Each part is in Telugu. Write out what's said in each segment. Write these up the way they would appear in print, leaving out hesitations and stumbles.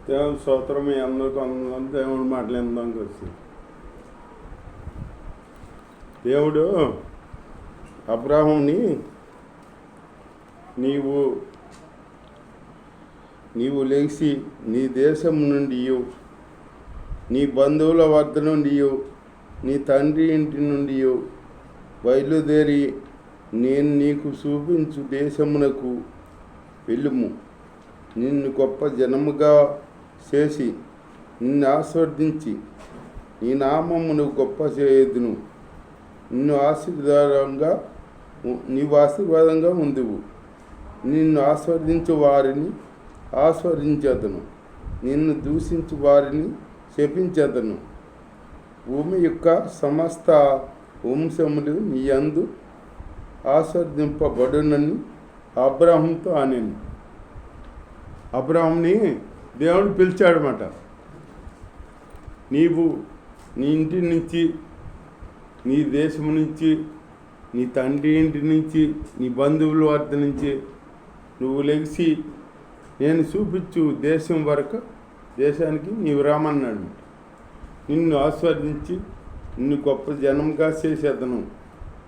దేవుని స్తోత్రం. మీ అందరికీ అందరం దేవుడి మాటలు ఎందానికి వచ్చింది. దేవుడు అబ్రాహాముని నీవు లేచి నీ దేశం నుండి నీ బంధువుల వద్ద నుండి నీ తండ్రి ఇంటి నుండి బయలుదేరి నేను నీకు చూపించు దేశమునకు వెళ్ళుము. నిన్ను గొప్ప జనముగా చేసి నిన్ను ఆశీర్వదించి నీ నామమును గొప్ప చేయుదును. నీవు ఆశీర్వాదంగా ఉందువు. నిన్ను ఆస్వాదించు వారిని ఆస్వాదించేదను, నిన్ను దూషించు వారిని శపించేదను. భూమి యొక్క సమస్త వంశములు నీ యందు ఆస్వాదింపబడునని అబ్రాహాముతో అనెను. అబ్రాహాముని దేవుడు పిలిచాడనమాట. నీవు నీ ఇంటి నుంచి, నీ దేశం నుంచి, నీ తండ్రి ఇంటి నుంచి, నీ బంధువుల వద్ద నుంచి నువ్వు లెగిసి నేను చూపించు దేశానికి నీవు రామన్నాడు. నిన్ను ఆస్వాదించి నిన్ను గొప్ప జనంగా చేసేదను,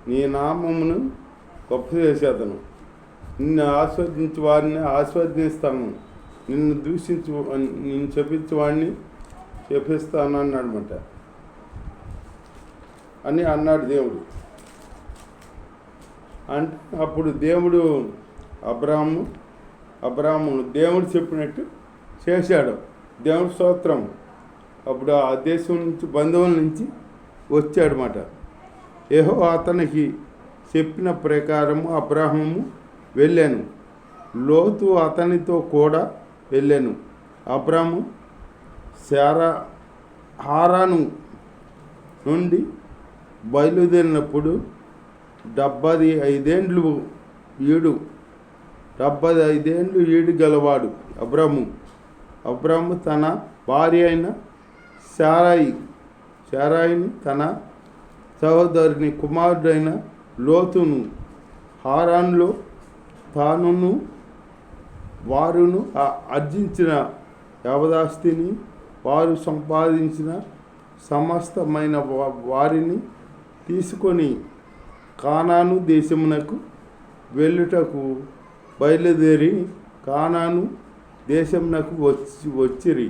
నీ నామమును గొప్ప చేసేదను. నిన్ను ఆస్వాదించి వారిని ఆస్వాదిస్తాను, నిన్ను శపించు వాడిని శపిస్తాను అన్నాడనమాట అని అన్నాడు దేవుడు. అంటే అప్పుడు దేవుడు అబ్రాహాము దేవుడు చెప్పినట్టు చేశాడు. దేవుడి స్తోత్రం. అప్పుడు ఆ దేశం నుంచి బంధువుల నుంచి వచ్చాడనమాట. యెహోవా అతనికి చెప్పిన ప్రకారము అబ్రాహాము వెళ్ళాను, లోతు అతనితో కూడా వెళ్ళాను. అబ్రాహాము హారాను నుండి బయలుదేరినప్పుడు 75 ఏడు గలవాడు అబ్రాహాము తన భార్య అయిన శారాయిని తన సహోదరుని కుమారుడైన లోతును హారాన్లో తానును వారును ఆర్జించిన యావదాస్తిని వారు సంపాదించిన సమస్తమైన వారిని తీసుకొని కానాను దేశమునకు వెళ్ళుటకు బయలుదేరి కానాను దేశమునకు వచ్చిరి.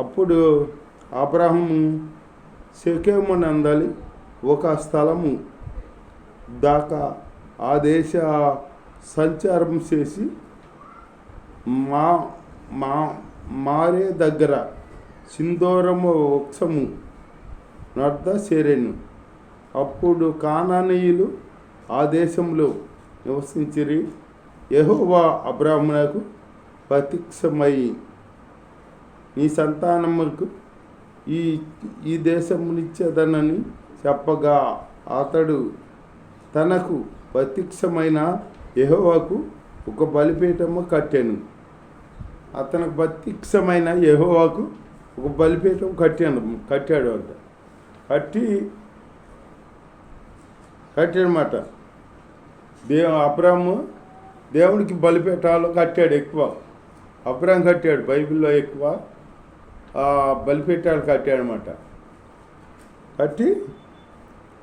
అప్పుడు అబ్రాహాము షెకెమునందలి ఒక స్థలము దాకా ఆ దేశ సంచారం చేసి మారే దగ్గర సింధూరము వృక్షము నద్ద చేరెను. అప్పుడు కానానీయులు ఆ దేశంలో నివసించిరి. యెహోవా అబ్రాహామునకు ప్రత్యక్షమై నీ సంతానముకు ఈ దేశమునిచ్చేదనని చెప్పగా అతడు తనకు ప్రత్యక్షమైన యెహోవాకు ఒక బలిపీఠము కట్టాను. అతనికి ప్రత్యక్షమైన యెహోవాకు ఒక బలిపీఠం కట్టాడు అంట. కట్టాడనమాట. అబ్రాహాము దేవుడికి బలిపీఠాలు కట్టాడు ఎక్కువ. అబ్రాహాము కట్టాడు బైబిల్లో ఎక్కువ బలిపీఠాలు కట్టాడనమాట.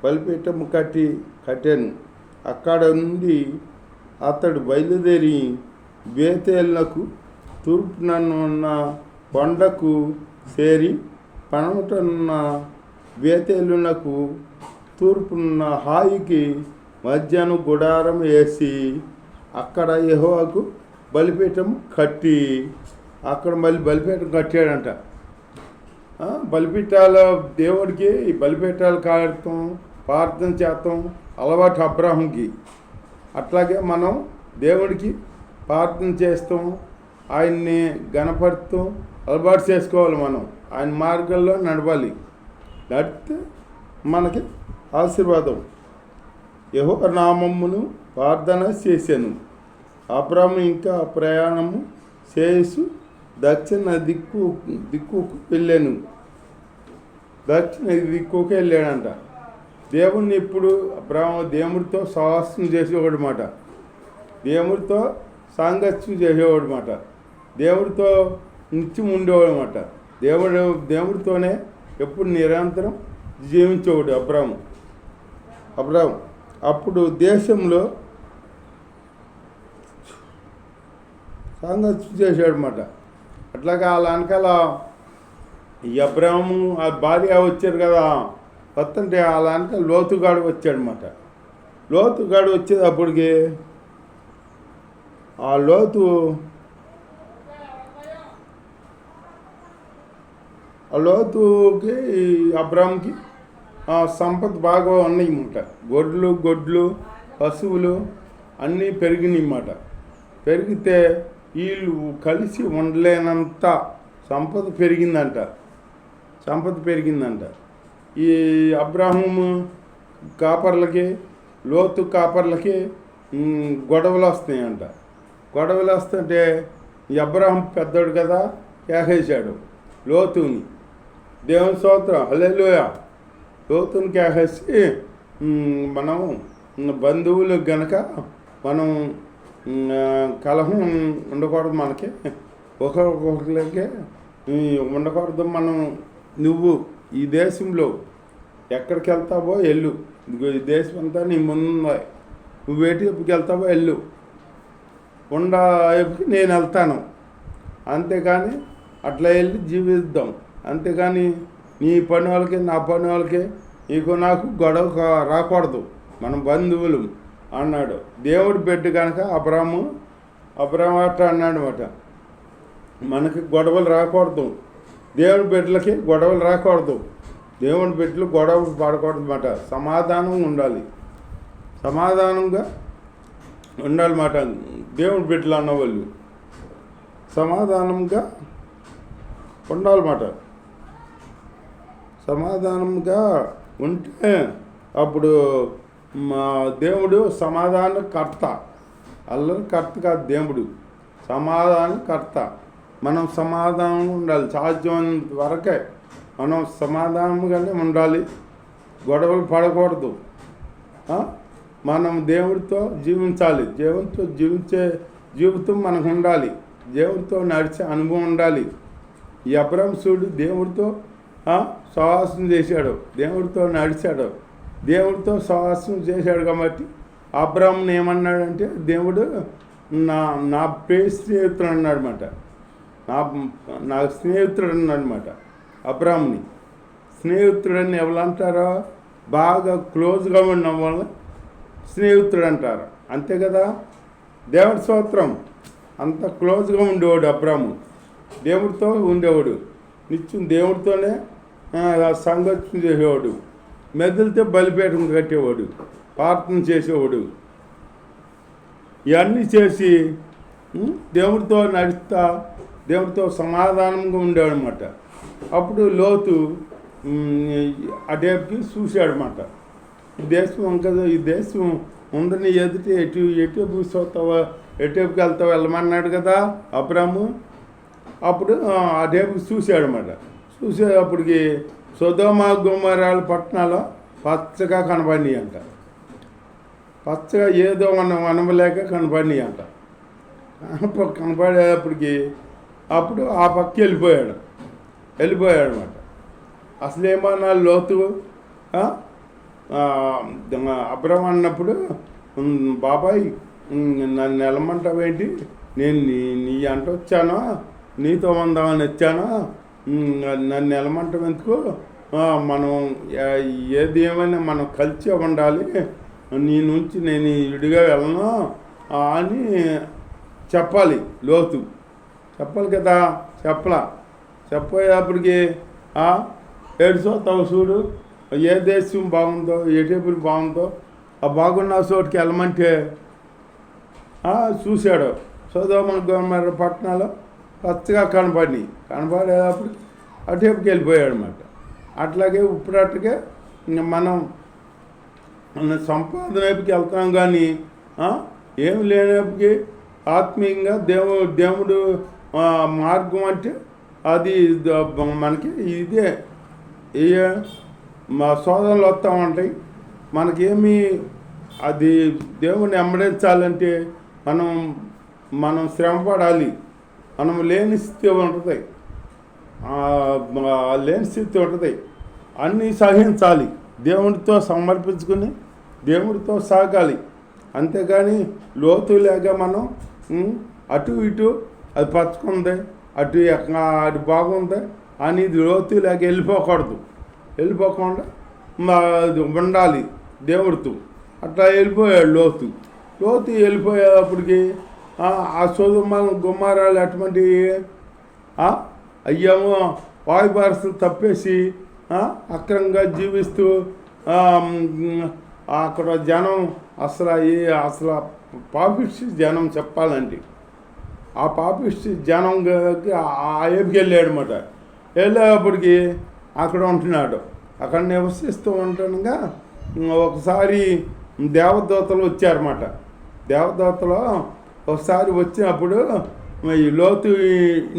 బలిపీఠము కట్టాను. అక్కడ నుండి అతడు బయలుదేరి బేతేలునకు తూర్పునన్న కొండకు చేరి పనమటనున్న బేతేలునకు తూర్పున్న హాయికి మధ్యాహ్నం గుడారం వేసి అక్కడ యెహోవాకు బలిపీఠం కట్టి అక్కడ మళ్ళీ బలిపీఠం కట్టాడంట. బలిపీఠాల దేవుడికి ఈ బలిపీఠాలు కాడతాం, ప్రార్థన చేస్తాం అలవాటు అబ్రాహాముకి. అట్లాగే మనం దేవుడికి ప్రార్థన చేస్తాం, ఆయన్ని గణపడుతాం అలవాటు చేసుకోవాలి. మనం ఆయన మార్గంలో నడవాలి. నడితే మనకి ఆశీర్వాదం. యెహోవా నామమును ప్రార్థన చేశాను. అబ్రాహాము ఇంకా ప్రయాణము చేసి దక్షిణ దిక్కుకు వెళ్ళాను. దక్షిణ దిక్కుకు వెళ్ళాడంట. దేవుణ్ణి ఇప్పుడు దేవుడితో సహవాసం చేసేవాడు మాట, దేవుడితో సాంగత్యం చేసేవాడు మాట, దేవుడితో నిత్యం ఉండేవాడు అనమాట. దేవుడితోనే ఎప్పుడు నిరంతరం జీవించేవాడు అబ్రాము. అప్పుడు దేశంలో సాంగత్యం చేశాడు అనమాట. అట్లాగా వాళ్ళ వెనకాల ఈ అబ్రాము ఆ భార్య వచ్చారు కదా, వస్తుంటే వాళ్ళ వెనకాల లోతుగాడు వచ్చాడనమాట. లోతుగాడు వచ్చేది అప్పటికి ఆ లోతుకి అబ్రామ్కి సంపద బాగా ఉన్నాయన్నమాట. గొడ్లు పశువులు అన్నీ పెరిగినాయన్నమాట. పెరిగితే వీళ్ళు కలిసి ఉండలేనంత సంపద పెరిగిందంట. ఈ అబ్రాహము కాపర్లకి లోతు కాపర్లకి గొడవలు వస్తాయంట. గొడవలు వస్తుంటే ఈ అబ్రాహం పెద్దోడు కదా, కేకేశాడు లోతుని. దేవుని స్తోత్రం, హల్లెలూయా. లోతుని కేకేసి మనం బంధువులు గనక మనం కలహం ఉండకూడదు, మనకి ఒకరికే ఉండకూడదు. మనం నువ్వు ఈ దేశంలో ఎక్కడికి వెళ్తావో వెళ్ళు, ఇదిగో ఈ దేశం అంతా నీ ముందు, నువ్వు ఎటుకి వెళ్తావో వెళ్ళు, వైపుకి నేను వెళ్తాను, అంతేకాని అట్లా వెళ్ళి జీవిద్దాం, అంతేకాని నీ పని వాళ్ళకి నా పని వాళ్ళకి నీకు నాకు గొడవ రాకూడదు, మనం బంధువులు అన్నాడు. దేవుడి బిడ్డ కనుక అబ్రాము అట్లా అన్నాడు అనమాట. మనకి గొడవలు రాకూడదు, దేవుడి బిడ్డలకి గొడవలు రాకూడదు, దేవుడి బిడ్డలు గొడవలు పడకూడదు అన్నమాట. సమాధానంగా ఉండాలన్నమాట. దేవుడి బిడ్డలు అన్నవాళ్ళు సమాధానంగా ఉండాలన్నమాట. సమాధానంగా ఉంటే అప్పుడు మా దేవుడు సమాధానకర్త, అల్లరి కర్త కాదు దేవుడు, సమాధానకర్త. మనం సమాధానం ఉండాలి, సాధ్యమైనంత వరకే మనం సమాధానంగానే ఉండాలి, గొడవలు పడకూడదు. మనం దేవుడితో జీవించాలి, దేవుడితో జీవించే జీవితం మనకు ఉండాలి, దేవుడితో నడిచే అనుభవం ఉండాలి. ఈ అబ్రాము చూడు దేవుడితో సహవాసం చేశాడు, దేవుడితో నడిచాడు, దేవుడితో సహవాసం చేశాడు. కాబట్టి అబ్రాముని ఏమన్నాడంటే దేవుడు నా ప్రియ స్నేహితుడు అన్నాడనమాట. నా స్నేహితుడు అన్నాడనమాట. అబ్రాముని స్నేహితుడని ఎవరు అంటారో, బాగా క్లోజ్గా ఉన్న వాళ్ళని స్నేహితుడు అంటారు, అంతే కదా. దేవుడి స్తోత్రం, అంత క్లోజ్గా ఉండేవాడు అబ్రాము, దేవుడితో ఉండేవాడు, నిత్యం దేవుడితోనే సంగతి చేసేవాడు, మెదలితే బలిపీఠం కట్టేవాడు, ప్రార్థన చేసేవాడు. ఇవన్నీ చేసి దేవుడితో నడుస్తా దేవుడితో సమాధానంగా ఉండేవాడు అనమాట. అప్పుడు లోతు అటేపుకి చూశాడనమాట. ఈ దేశం ఉందని ఎదుటి ఎటు చూస్తావా, ఎటేపుకి వెళ్తావా, వెళ్ళమన్నాడు కదా అబ్రాము. అప్పుడు అటేపుకి చూశాడనమాట. చూసేటప్పటికి సొదొమ గొమొర్రా పట్టణాలు పచ్చగా కనపడినాయి అంట. పచ్చగా ఏదో అనమలేక కనపడినాయి అంట. కనపడేటప్పటికి అప్పుడు ఆ పక్క వెళ్ళిపోయాడు అనమాట. అసలు ఏమన్నా లోతు అబ్రాము అన్నప్పుడు, బాబాయ్ నన్ను వెళ్ళమంటావేంటి, నేను నీ అంట వచ్చానా, నీతో ఉందామని వచ్చానా, నన్ను వెళ్ళమంటావు ఎందుకు, మనం ఏది ఏమైనా మనం కలిసి ఉండాలి, నీ నుంచి నేను విడిగా వెళ్ళను అని చెప్పాలి. లోతు చెప్పాలి కదా, చెప్పేటప్పటికి ఏడుచోతావు చూడు, ఏ దేశం బాగుందో, ఏ టేబుల్ బాగుందో ఆ బాగున్న చోటుకి వెళ్ళమంటే చూశాడు. సొదొమ గొమొర్రా పట్టణాలు పచ్చగా కనపడేటప్పుడు అటేపుకి వెళ్ళిపోయాడు అనమాట. అట్లాగే ఇప్పుడట్టుగా మనం సంపాదన వైపుకి వెళ్తున్నాం, కానీ ఏమి లేనప్పటికీ ఆత్మీయంగా దేవుడు మార్గం అంటే అది మనకి ఇదే. మా సోదరులు వస్తూ ఉంటాయి, మనకేమి అది దేవుని వెంబడించాలంటే మనం శ్రమ పడాలి, మనం లేని స్థితి ఉంటుంది, లేని స్థితి ఉంటుంది. అన్నీ సహించాలి, దేవుడితో సమర్పించుకుని దేవుడితో సాగాలి. అంతేగాని లోతు లేక మనం అటు ఇటు అది పచ్చుకుంది, అటు బాగుంది అని ఇది లోతు లేక వెళ్ళిపోకుండా ఉండాలి దేవుడితో. అట్లా వెళ్ళిపోయాడు లోతు వెళ్ళిపోయేటప్పటికి ఆ సొదొమ గుమ్మారాలు అటువంటి అయ్యేమో వాయుభారసులు తప్పేసి అక్రమంగా జీవిస్తూ అక్కడ జనం అసలు పాపిష్టి జనం చెప్పాలంటే ఆ పాపిష్టి జనం ఏపికి వెళ్ళాడనమాట. వెళ్ళేటప్పటికి అక్కడ ఉంటున్నాడు. అక్కడ నివసిస్తూ ఉంటుండగా ఒకసారి దేవదూతలు వచ్చారన్నమాట. దేవదూతలు ఒకసారి వచ్చినప్పుడు లోతు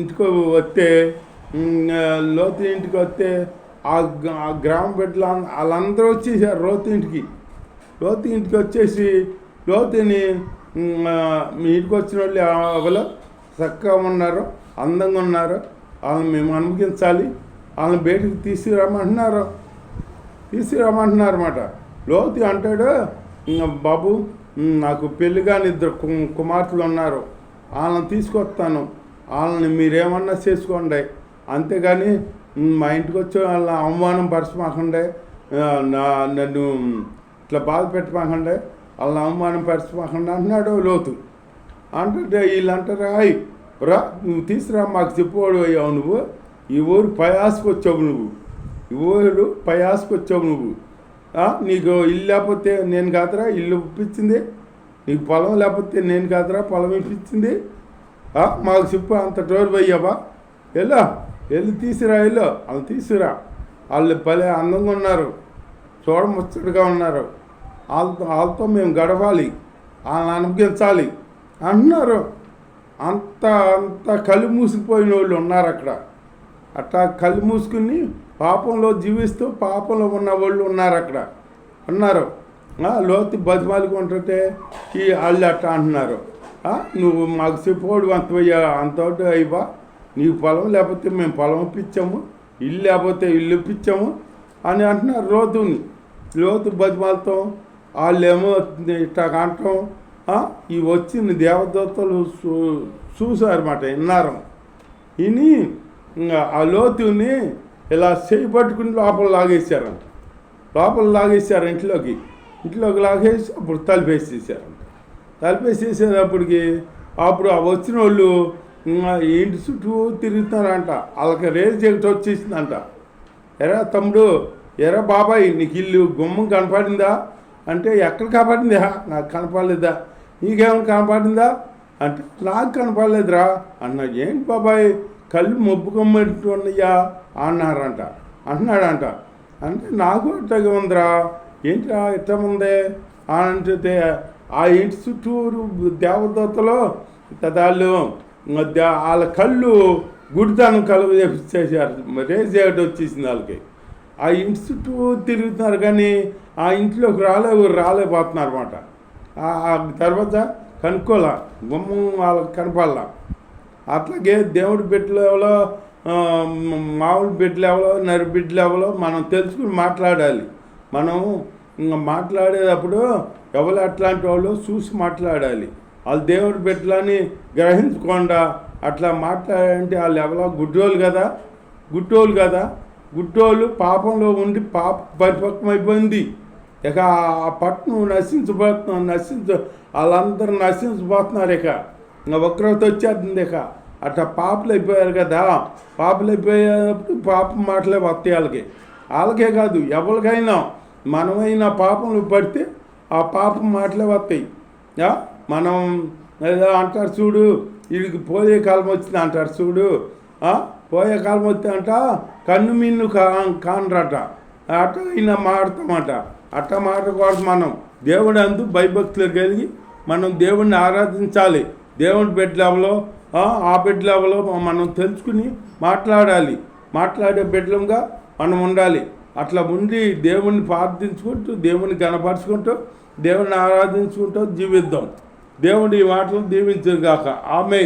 ఇంటికి వస్తే ఆ గ్రామ బిడ్డలు వాళ్ళందరూ వచ్చేసారు లోతు ఇంటికి వచ్చేసి లోతుని మీ ఇంటికి వచ్చిన వాళ్ళు ఎవరు చక్కగా ఉన్నారు, అందంగా ఉన్నారు, వాళ్ళని మేము అనుమతించాలి, వాళ్ళని బయటకు తీసుకురమ్మంటున్నారు అన్నమాట. లోతు అంటాడు, బాబు నాకు పెళ్ళిగాని 2 కుమార్తెలు ఉన్నారు, వాళ్ళని తీసుకొస్తాను, వాళ్ళని మీరేమన్నా చేసుకోండి, అంతేగాని మా ఇంటికి వచ్చి వాళ్ళ అవమానం పరచమాకండి, నన్ను ఇట్లా బాధ పెట్టమాకండి, వాళ్ళని అవమానం పరచమాకండి అంటున్నాడు లోతు. అంటే వీళ్ళు అంటారా, రా నువ్వు తీసుకురా మాకు చెప్పాడు అయ్యావు, నువ్వు ఈ ఊరు పయాసుకు వచ్చావు, నువ్వు నీకు ఇల్లు లేకపోతే నేను కాదురా ఇల్లు ఇప్పించింది, నీకు పొలం లేకపోతే నేను కాదురా పొలం ఇప్పించింది, మాకు చెప్పు అంత డోర్ పోయావా, వెళ్ళి తీసుకురా, వాళ్ళు తీసుకురా, వాళ్ళు భలే అందంగా ఉన్నారు, చూడముచ్చటగా ఉన్నారు, వాళ్ళతో మేము గడపాలి, వాళ్ళని అనుభవించాలి అంటున్నారు. అంత కళ్ళు మూసుకుపోయిన వాళ్ళు ఉన్నారు అక్కడ. అట్లా కళ్ళు మూసుకుని పాపంలో జీవిస్తూ పాపంలో ఉన్న వాళ్ళు ఉన్నారు. లోతు బతిమాలికి ఉంటుంటే వాళ్ళు అట్లా అంటున్నారు, నువ్వు మాకు చెప్పోడు అంతోటి అయ్యవా, నీకు పొలం లేకపోతే మేము పొలం ఇప్పించాము, ఇల్లు లేకపోతే ఇల్లు ఇప్పించాము అని అంటున్నారు లోతు బతిమాలతో. వాళ్ళేమో ఇట్లా అంటాం ఈ వచ్చిన దేవదూతలు చూసారన్నమాట, విన్నారు. విని ఆ లోతుని ఇలా చేయి పట్టుకుని లోపల లాగేశారు ఇంట్లోకి లాగేసి అప్పుడు తలిపేసేసేటప్పటికి అప్పుడు ఆ వచ్చిన వాళ్ళు ఇంటి చుట్టూ తిరుగుతున్నారంట. వాళ్ళకి రేజ్ జగట్ వచ్చేసిందంట. ఎరా తమ్ముడు, ఎరా బాబాయ్, నీకు ఇల్లు గుమ్మం కనపడిందా అంటే, ఎక్కడ కనపడిందా, నాకు కనపడలేదా, నీకేమైనా కనపడిందా అంటే, నాకు కనపడలేదురా అన్న. ఏంటి బాబాయ్ కళ్ళు మబ్బు కమ్మట్టున్నాయా అంటున్నాడంట. అంటే నాకు అట్టగా ఉందిరా, ఏంటిరా ఇట్లా ఉంది అంటే, ఆ ఇంటి చుట్టూరు దేవదూతలు వాళ్ళ కళ్ళు గుడితనం కలుగు చేసేసారు, రేజేట వచ్చేసింది వాళ్ళకి. ఆ ఇంటి చుట్టూ తిరుగుతున్నారు కానీ ఆ ఇంట్లోకి రాలేకపోతున్నారు అన్నమాట. తర్వాత కనుక్కోలే, గుమ్మం వాళ్ళకి కనపడలా. అట్లాగే దేవుడి బిడ్డలు ఎవరో, మామూలు బిడ్డలు ఎవరో, నరి బిడ్డలు ఎవరో మనం తెలుసుకుని మాట్లాడాలి. మనం మాట్లాడేటప్పుడు ఎవరు అట్లాంటి వాళ్ళు చూసి మాట్లాడాలి. వాళ్ళు దేవుడి బిడ్డలని గ్రహించకుండా అట్లా మాట్లాడాలంటే వాళ్ళు ఎవరో గుడ్డోళ్ళు కదా, గుడ్డోళ్ళు పాపంలో ఉండి పరిపక్వమైపోయింది. ఇక ఆ పట్టణం వాళ్ళందరూ నశించిపోతున్నారు. ఇక వక్రత వచ్చేస్తుంది. ఇక అట్లా పాపలు అయిపోయారు కదా, పాపలు అయిపోయేటప్పుడు పాపం మాటలే వస్తాయి వాళ్ళకే కాదు ఎవరికైనా. మనమైనా పాపంలో పడితే ఆ పాపం మాటలే వస్తాయి. మనం ఏదో అంటారు చూడు, వీడికి పోయే కాలం వచ్చింది అంటారు చూడు, పోయే కాలం వస్తే అంట కన్ను మిన్ను కానరట, అట్ట అయినా మాడతామట. అట్ట మాటకూడదు. మనం దేవుడు అందు భయభక్తులు కలిగి మనం దేవుడిని ఆరాధించాలి. దేవుడి బిడ్డ లెవెల్లో ఆ బిడ్డ లెవెల్లో మనం తెలుసుకుని మాట్లాడే బిడ్డలుగా మనం ఉండాలి. అట్లా ఉండి దేవుణ్ణి ప్రార్థించుకుంటూ, దేవుని గణపరుచుకుంటూ, దేవుని ఆరాధించుకుంటూ జీవిద్దాం. దేవుడి మాటలు దీవించుగాక. ఆమేన్.